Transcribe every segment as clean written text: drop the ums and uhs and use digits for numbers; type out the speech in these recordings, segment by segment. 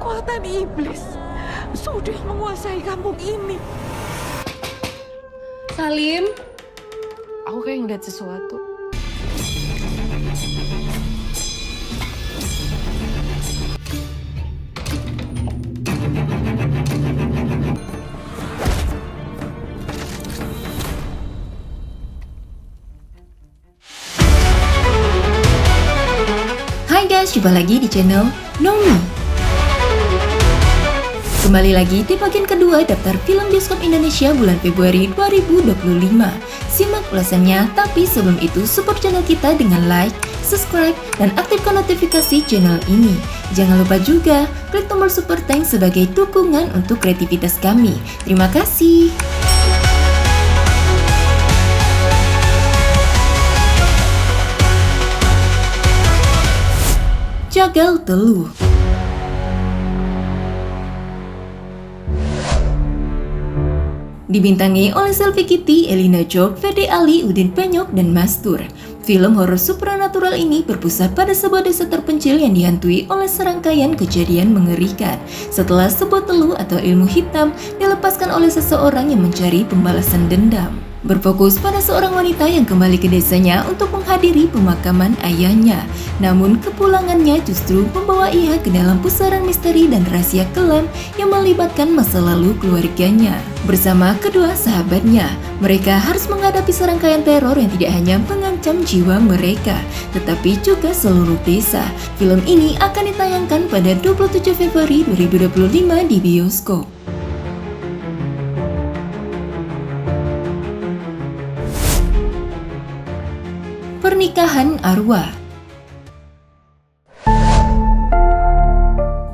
kekuatan iblis sudah menguasai kampung ini. Salim, aku kayak ngeliat sesuatu. Hai guys, jumpa lagi di channel Nomi. Kembali lagi di bagian kedua daftar film bioskop Indonesia bulan Februari 2025. Simak ulasannya, tapi sebelum itu support channel kita dengan like, subscribe, dan aktifkan notifikasi channel ini. Jangan lupa juga klik tombol super thanks sebagai dukungan untuk kreativitas kami. Terima kasih. Jagal Teluh. Dibintangi oleh Selvi Kitty, Elina Job, Fede Ali, Udin Penyok, dan Mastur. Film horor supranatural ini berpusat pada sebuah desa terpencil yang dihantui oleh serangkaian kejadian mengerikan setelah sebuah teluh atau ilmu hitam dilepaskan oleh seseorang yang mencari pembalasan dendam. Berfokus pada seorang wanita yang kembali ke desanya untuk menghadiri pemakaman ayahnya. Namun kepulangannya justru membawa ia ke dalam pusaran misteri dan rahasia kelam yang melibatkan masa lalu keluarganya. Bersama kedua sahabatnya, mereka harus menghadapi serangkaian teror yang tidak hanya mengancam jiwa mereka, tetapi juga seluruh desa. Film ini akan ditayangkan pada 27 Februari 2025 di bioskop. Pernikahan Arwah.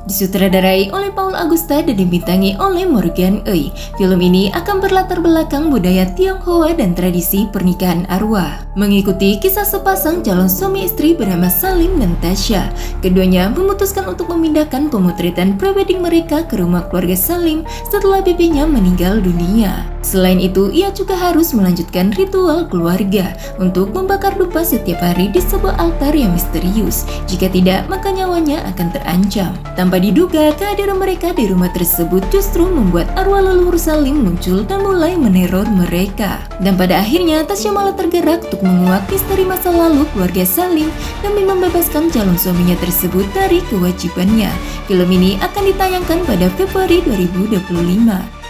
Disutradarai oleh Paul Agusta dan dibintangi oleh Morgan Oey. Film ini akan berlatar belakang budaya Tionghoa dan tradisi pernikahan arwah. Mengikuti kisah sepasang calon suami istri bernama Salim dan Tasya. Keduanya memutuskan untuk memindahkan pemotretan prewedding mereka ke rumah keluarga Salim setelah bibinya meninggal dunia. Selain itu, ia juga harus melanjutkan ritual keluarga untuk membakar dupa setiap hari di sebuah altar yang misterius. Jika tidak, maka nyawanya akan terancam. Tanpa diduga, kehadiran mereka di rumah tersebut justru membuat arwah leluhur Salim muncul dan mulai meneror mereka. Dan pada akhirnya, Tasya malah tergerak untuk menguak misteri masa lalu keluarga Salim demi membebaskan calon suaminya tersebut dari kewajibannya. Film ini akan ditayangkan pada Februari 2025.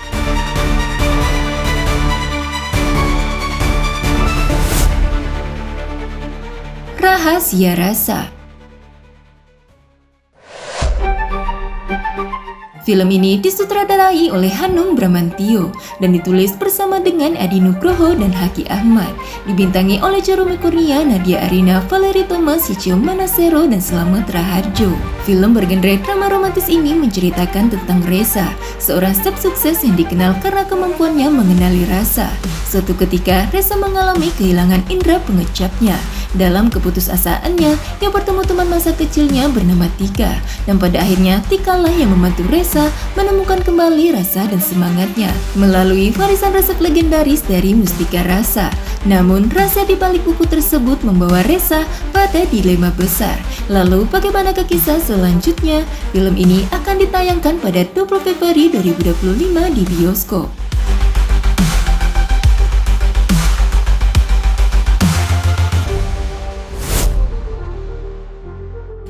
Rahasia Rasa. Film ini disutradarai oleh Hanung Bramantio dan ditulis bersama dengan Adi Nugroho dan Haki Ahmad. Dibintangi oleh Jerome Kurnia, Nadia Arina, Valeri Thomas, Sicio Manasero, dan Slamet Raharjo. Film bergenre drama romantis ini menceritakan tentang Reza, seorang staf sukses yang dikenal karena kemampuannya mengenali rasa. Suatu ketika, Reza mengalami kehilangan indera pengecapnya. Dalam keputusasaannya, ia bertemu teman masa kecilnya bernama Tika, dan pada akhirnya Tika lah yang membantu Reza menemukan kembali rasa dan semangatnya melalui warisan resep legendaris dari Mustika Rasa. Namun, rahasia di balik buku tersebut membawa Reza pada dilema besar. Lalu, bagaimana kisah selanjutnya? Film ini akan ditayangkan pada 20 Februari 2025 di bioskop.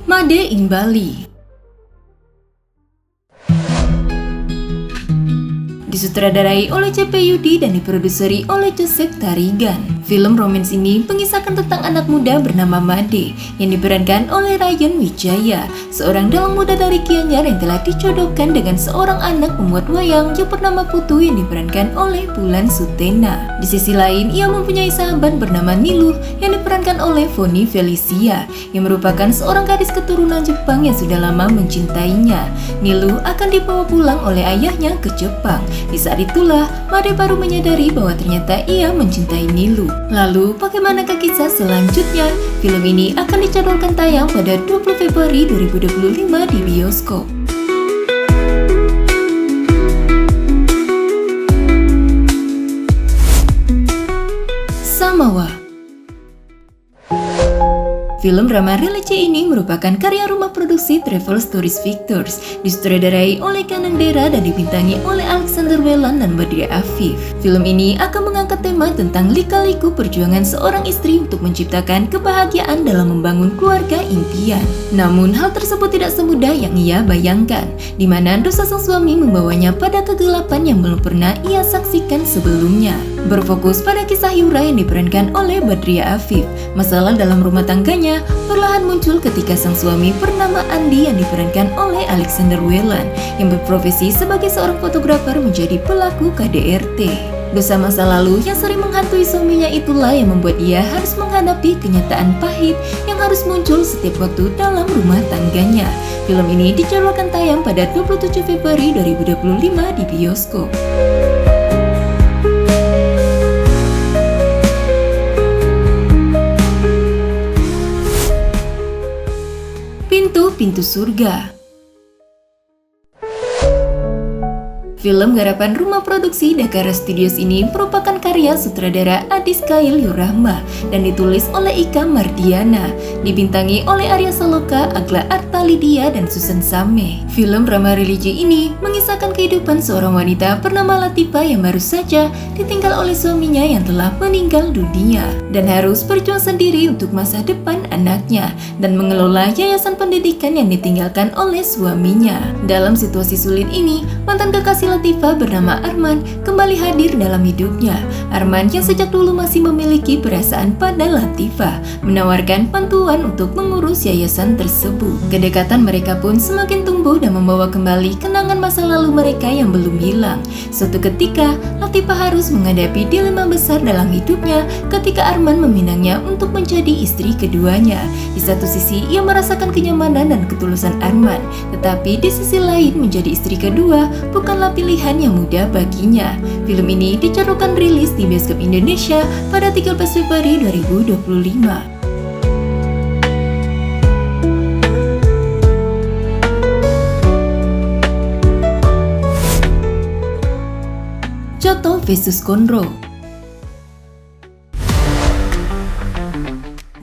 Made in Bali. Disutradarai oleh C.P. Yudi dan diproduseri oleh Joseph Tarigan. Film romans ini mengisahkan tentang anak muda bernama Made yang diperankan oleh Ryan Wijaya, seorang dalang muda dari Gianyar yang telah dijodohkan dengan seorang anak pembuat wayang yang bernama Putu yang diperankan oleh Bulan Sutena. Di sisi lain, ia mempunyai sahabat bernama Niluh yang diperankan oleh Foni Felicia yang merupakan seorang gadis keturunan Jepang yang sudah lama mencintainya. Niluh akan dibawa pulang oleh ayahnya ke Jepang. Di saat itulah, Made baru menyadari bahwa ternyata ia mencintai Niluh. Lalu, bagaimana kisah selanjutnya? Film ini akan dicadwalkan tayang pada 20 Februari 2025 di bioskop. Samawa. Film drama religi ini merupakan karya rumah produksi Travel Stories Pictures, disutradarai oleh Kanang Dera dan dibintangi oleh Alexander Whelan dan Badria Afif. Film ini akan mengangkat tema tentang lika-liku perjuangan seorang istri untuk menciptakan kebahagiaan dalam membangun keluarga impian. Namun hal tersebut tidak semudah yang ia bayangkan, di mana dosa sang suami membawanya pada kegelapan yang belum pernah ia saksikan sebelumnya. Berfokus pada kisah Yura yang diperankan oleh Badria Afif, masalah dalam rumah tangganya perlahan muncul ketika sang suami bernama Andi yang diperankan oleh Alexander Whelan yang berprofesi sebagai seorang fotografer menjadi pelaku KDRT. Dosa masa lalu yang sering menghantui suaminya itulah yang membuat ia harus menghadapi kenyataan pahit yang harus muncul setiap waktu dalam rumah tangganya. Film ini dijadwalkan tayang pada 27 Februari 2025 di bioskop. Pintu Surga. Film garapan rumah produksi Dakara Studios ini merupakan karya sutradara Adis Khairul Rahma dan ditulis oleh Ika Mardiana, dibintangi oleh Arya Saloka, Agla Arta Lydia, dan Susan Same. Film drama religi ini mengisahkan kehidupan seorang wanita bernama Latifah yang baru saja ditinggal oleh suaminya yang telah meninggal dunia dan harus berjuang sendiri untuk masa depan anaknya dan mengelola yayasan pendidikan yang ditinggalkan oleh suaminya. Dalam situasi sulit ini, mantan kekasih Latifah bernama Arman kembali hadir dalam hidupnya. Arman yang sejak dulu masih memiliki perasaan pada Latifah menawarkan bantuan untuk mengurus yayasan tersebut. Kedekatan mereka pun semakin tumbuh dan membawa kembali kenangan masa lalu mereka yang belum hilang. Suatu ketika, Latifah harus menghadapi dilema besar dalam hidupnya ketika Arman meminangnya untuk menjadi istri keduanya. Di satu sisi, ia merasakan kenyamanan dan ketulusan Arman, tetapi di sisi lain menjadi istri kedua bukanlah pilihan yang mudah baginya. Film ini dijadwalkan rilis di bioskop Indonesia pada 13 Februari 2025. Choto vs Konro.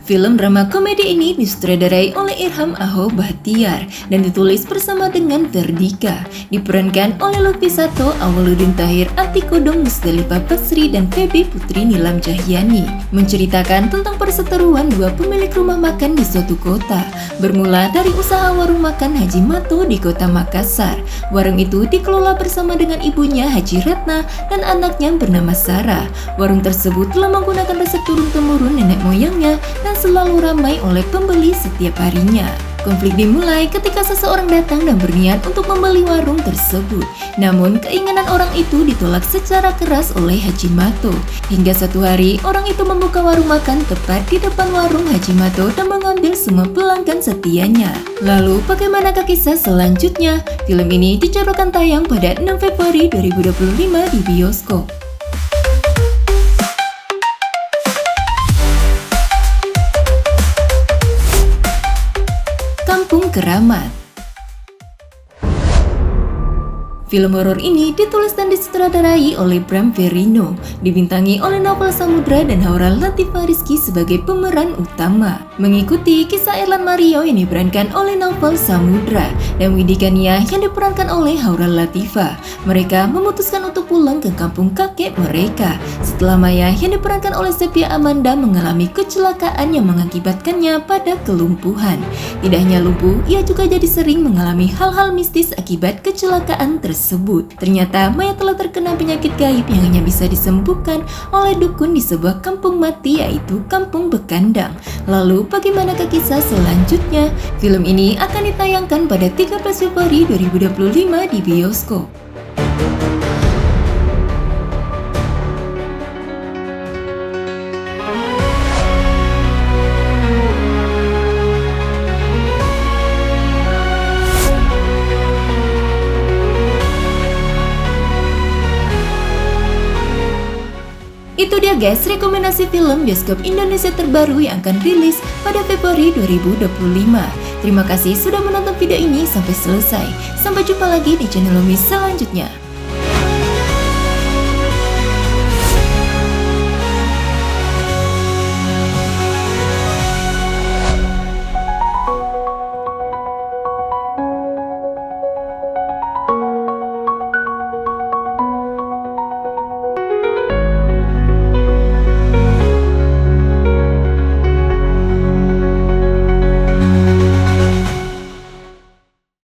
Film drama komedi ini disutradarai oleh Irham Aho Bahtiar dan ditulis bersama dengan Verdika. Diperankan oleh Lutfi Sato, Awaludin Tahir, Atiko Dong, Musdalifah Basri, dan Feby Putri Nilam Cahyani. Menceritakan tentang perseteruan dua pemilik rumah makan di suatu kota. Bermula dari usaha warung makan Haji Mato di kota Makassar. Warung itu dikelola bersama dengan ibunya Haji Ratna dan anaknya bernama Sarah. Warung tersebut telah menggunakan resep turun-temurun nenek moyangnya dan selalu ramai oleh pembeli setiap harinya. Konflik dimulai ketika seseorang datang dan berniat untuk membeli warung tersebut. Namun keinginan orang itu ditolak secara keras oleh Haji Mato. Hingga satu hari orang itu membuka warung makan tepat di depan warung Haji Mato dan mengambil semua pelanggan setianya. Lalu bagaimanakah kisah selanjutnya? Film ini dijadwalkan tayang pada 6 Februari 2025 di bioskop. Kampung Keramat. Film horor ini ditulis dan disutradarai oleh Bram Verino, dibintangi oleh Novel Samudra dan Haura Latifah Rizky sebagai pemeran utama. Mengikuti kisah Erlan Mario yang diperankan oleh Novel Samudra dan Widi Kania yang diperankan oleh Haura Latifah. Mereka memutuskan untuk pulang ke kampung kakek mereka setelah Maya yang diperankan oleh Sepia Amanda mengalami kecelakaan yang mengakibatkannya pada kelumpuhan. Tidak hanya lumpuh, ia juga jadi sering mengalami hal-hal mistis akibat kecelakaan tersebut. Ternyata Maya telah terkena penyakit gaib yang hanya bisa disembuhkan oleh dukun di sebuah kampung mati, yaitu Kampung Bekandang. Lalu bagaimanakah kisah selanjutnya? Film ini akan ditayangkan pada 13 Februari 2025 di bioskop. Itu dia guys, rekomendasi film bioskop Indonesia terbaru yang akan rilis pada Februari 2025. Terima kasih sudah menonton video ini sampai selesai. Sampai jumpa lagi di channel Umi selanjutnya.